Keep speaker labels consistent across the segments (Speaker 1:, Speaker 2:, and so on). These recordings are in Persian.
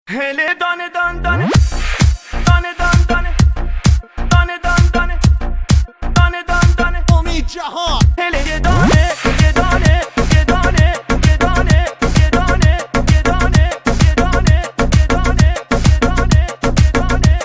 Speaker 1: هله دانه دان دانه دانه دان دانه دانه دان دانه دانه دان دانه
Speaker 2: امید جهان
Speaker 1: هله یه دانه یه دانه یه دانه یه دانه یه دانه یه دانه یه دانه یه دانه یه دانه یه دانه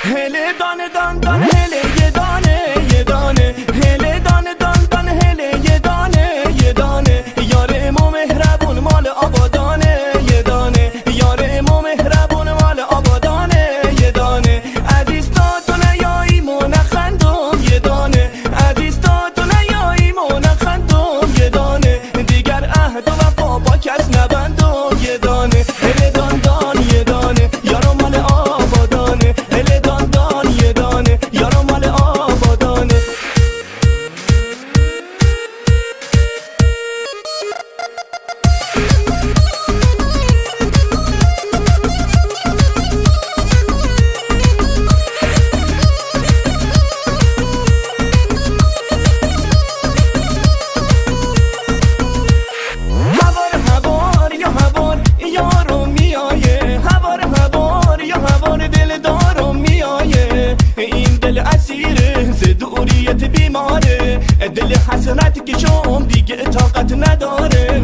Speaker 1: هله دانه دان دانه هله یه دانه یه دانه هله دانه دان دانه هله یه دانه یه دانه یار امام مهربون مال آبادانه یه دانه یار امام مهربون مال آبادانه یه دانه عزیز تا تو نیایی نخندم یه دانه عزیز تا تو نیایی نخندم یه دانه دیگر عهد و وفا با کس نبندم یه دانه هله دان دان یه دانه یارو مال آبادانه هله دان دان یه دانه یارو مال آبادانه هوار یا هوار یارو میایه هوار یا هوار دل دارو میایه این دل اسیره ز دوریت بیماره دل حسرت که شم دیگه طاقت نداره